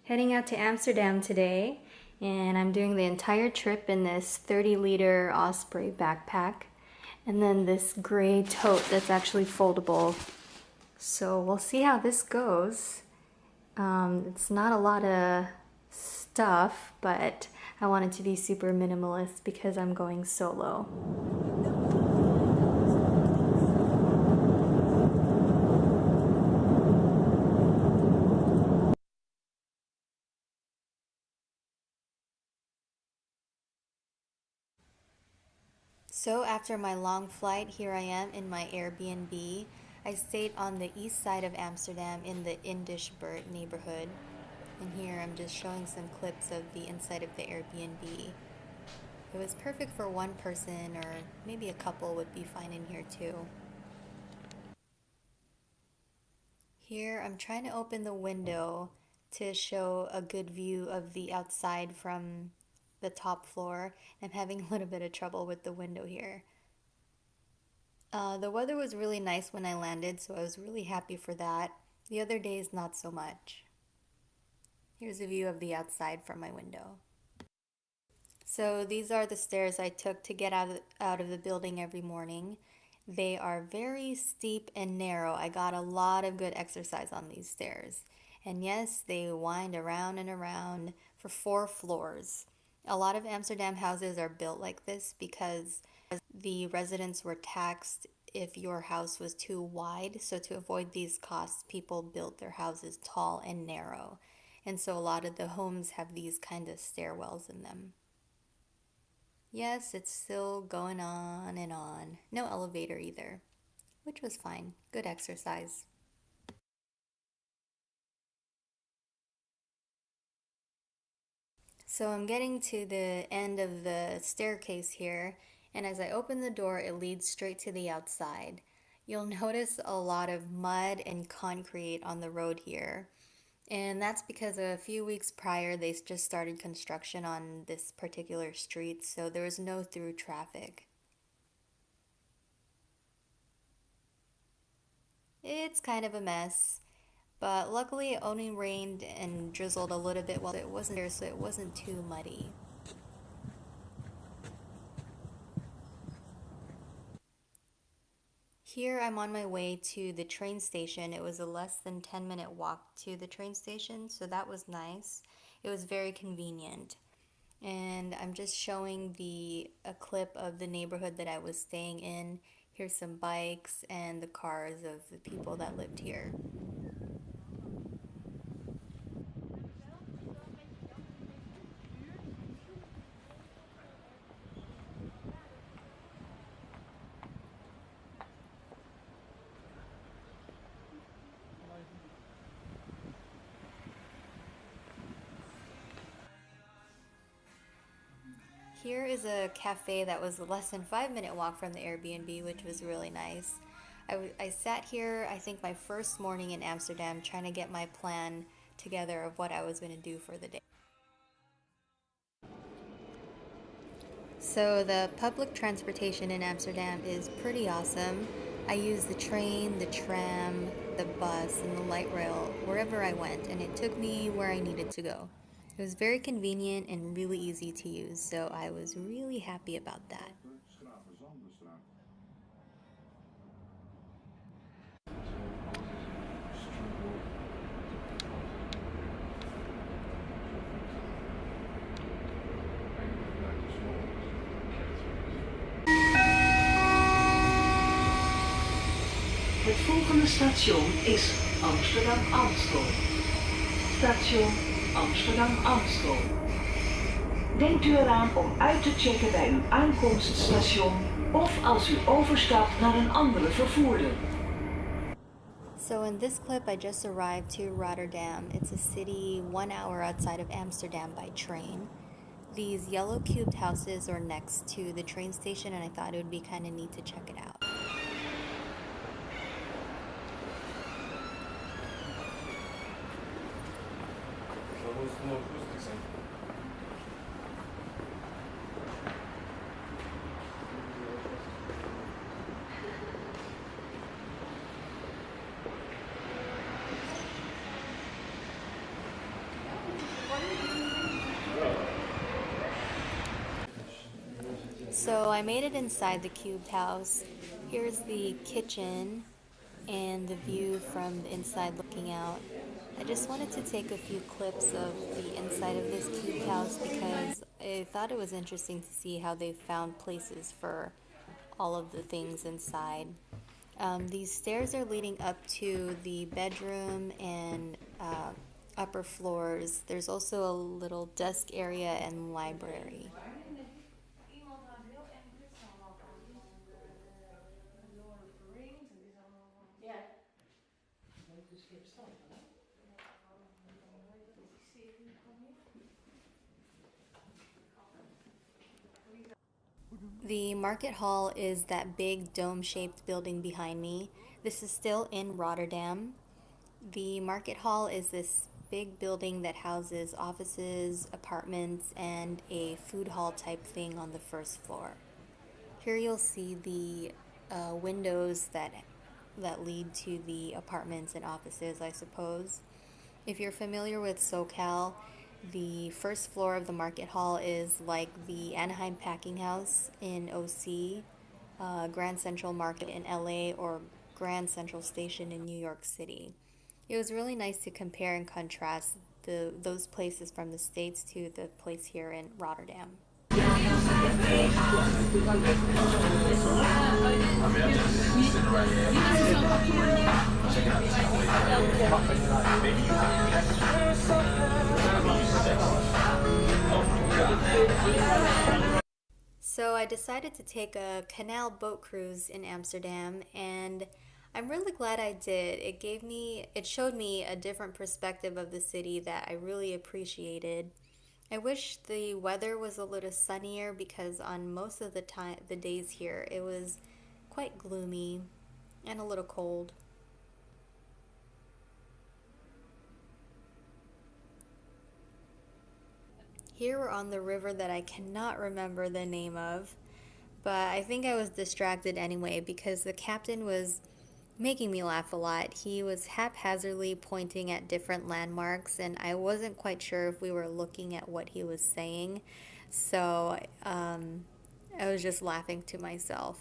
Heading out to Amsterdam today, and I'm doing the entire trip in this 30-liter Osprey backpack, and then this gray tote that's actually foldable. So we'll see how this goes. It's not a lot of stuff, but I want it to be super minimalist because I'm going solo. So after my long flight, here I am in my Airbnb. I stayed on the east side of Amsterdam in the Indishbert neighborhood. And here I'm just showing some clips of the inside of the Airbnb. It was perfect for one person, or maybe a couple would be fine in here too. Here I'm trying to open the window to show a good view of the outside from the top floor. I'm having a little bit of trouble with the window here. The weather was really nice when I landed, so I was really happy for that. The other days, not so much. Here's a view of the outside from my window. So these are the stairs I took to get out of the building every morning. They are very steep and narrow. I got a lot of good exercise on these stairs. And yes, they wind around and around for 4 floors. A lot of Amsterdam houses are built like this because the residents were taxed if your house was too wide. So to avoid these costs, people built their houses tall and narrow. And so a lot of the homes have these kind of stairwells in them. Yes, it's still going on and on. No elevator either, which was fine. Good exercise. So I'm getting to the end of the staircase here, and as I open the door, it leads straight to the outside. You'll notice a lot of mud and concrete on the road here. And that's because a few weeks prior, they just started construction on this particular street, so there was no through traffic. It's kind of a mess, but luckily it only rained and drizzled a little bit while it wasn't there, so it wasn't too muddy. Here I'm on my way to the train station. It was a less than 10-minute walk to the train station, so that was nice. It was very convenient. And I'm just showing a clip of the neighborhood that I was staying in. Here's some bikes and the cars of the people that lived here. Here is a cafe that was less than 5-minute walk from the Airbnb, which was really nice. I sat here, I think my first morning in Amsterdam, trying to get my plan together of what I was going to do for the day. So the public transportation in Amsterdam is pretty awesome. I used the train, the tram, the bus, and the light rail wherever I went, and it took me where I needed to go. It was very convenient and really easy to use, so I was really happy about that. Het volgende station is Amsterdam Amstel. Station Amsterdam Amstel. Denkt u eraan om uit te checken bij uw aankomststation of als u overstapt naar een andere vervoerder. So in this clip, I just arrived to Rotterdam. It's a city 1 hour outside of Amsterdam by train. These yellow cubed houses are next to the train station, and I thought it would be kind of neat to check it out. So I made it inside the cubed house. Here's the kitchen and the view from the inside looking out. I just wanted to take a few clips of the inside of this cubed house because I thought it was interesting to see how they found places for all of the things inside. These stairs are leading up to the bedroom and upper floors. There's also a little desk area and library. The market hall is that big dome-shaped building behind me. This is still in Rotterdam. The market hall is this big building that houses offices, apartments, and a food hall type thing on the first floor. Here you'll see the windows that lead to the apartments and offices, I suppose. If you're familiar with SoCal, the first floor of the market hall is like the Anaheim Packing House in OC, Grand Central Market in LA, or Grand Central Station in New York City. It was really nice to compare and contrast those places from the States to the place here in Rotterdam. So I decided to take a canal boat cruise in Amsterdam, and I'm really glad I did. It showed me a different perspective of the city that I really appreciated. I wish the weather was a little sunnier because on most of the days here, it was quite gloomy and a little cold. Here we're on the river that I cannot remember the name of, but I think I was distracted anyway because the captain was making me laugh a lot. He was haphazardly pointing at different landmarks, and I wasn't quite sure if we were looking at what he was saying, so I was just laughing to myself.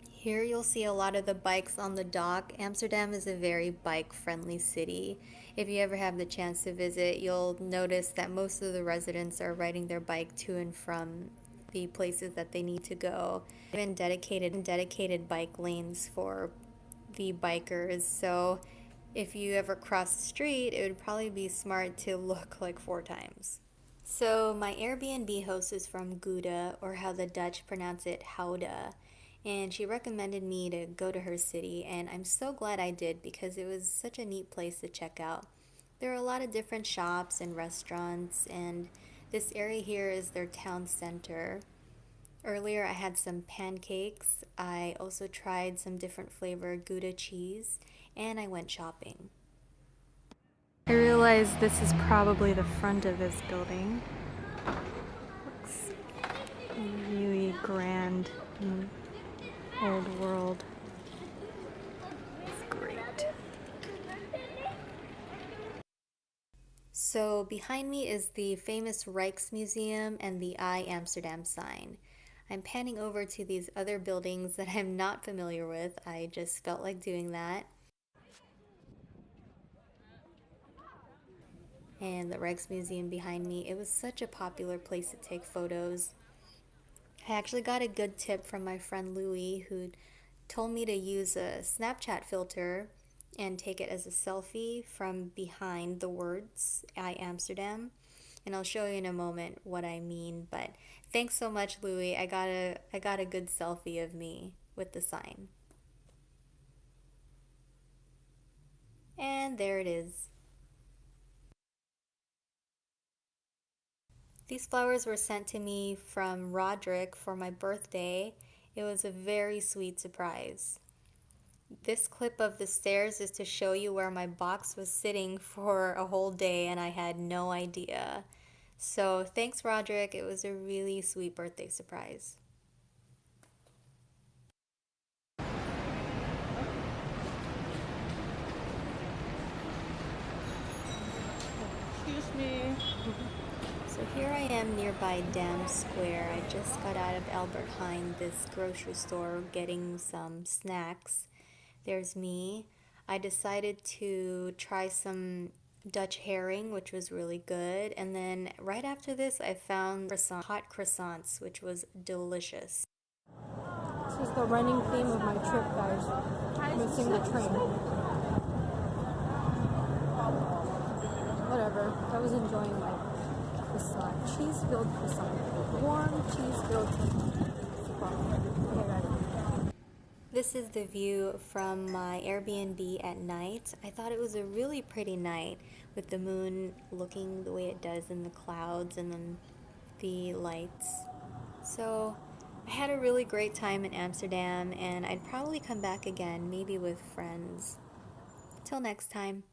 Here you'll see a lot of the bikes on the dock. Amsterdam is a very bike-friendly city. If you ever have the chance to visit, you'll notice that most of the residents are riding their bike to and from the places that they need to go. Even dedicated bike lanes for the bikers. So if you ever cross the street, it would probably be smart to look like 4 times. So my Airbnb host is from Gouda, or how the Dutch pronounce it, Gouda, and she recommended me to go to her city, and I'm so glad I did because it was such a neat place to check out. There are a lot of different shops and restaurants, and this area here is their town center. Earlier I had some pancakes. I also tried some different flavored Gouda cheese, and I went shopping. I realize this is probably the front of this building. Looks really grand and old world. It's great. So behind me is the famous Rijksmuseum and the Amsterdam sign. I'm panning over to these other buildings that I'm not familiar with. I just felt like doing that. And the Rijksmuseum behind me, it was such a popular place to take photos. I actually got a good tip from my friend Louie, who told me to use a Snapchat filter and take it as a selfie from behind the words I Amsterdam. And I'll show you in a moment what I mean, but thanks so much, Louie. I got a good selfie of me with the sign. And there it is. These flowers were sent to me from Roderick for my birthday. It was a very sweet surprise. This clip of the stairs is to show you where my box was sitting for a whole day and I had no idea. So thanks, Roderick. It was a really sweet birthday surprise. Excuse me. So So here I am nearby Dam Square. I just got out of Albert Heijn, this grocery store, getting some snacks. There's me. I decided to try some Dutch herring, which was really good. And then right after this, I found hot croissants, which was delicious. This is the running theme of my trip, guys. Missing the train. Whatever. I was enjoying my croissant. Cheese-filled croissant. Warm, cheese-filled croissant. This is the view from my Airbnb at night. I thought it was a really pretty night with the moon looking the way it does in the clouds and then the lights. So I had a really great time in Amsterdam and I'd probably come back again, maybe with friends. Till next time.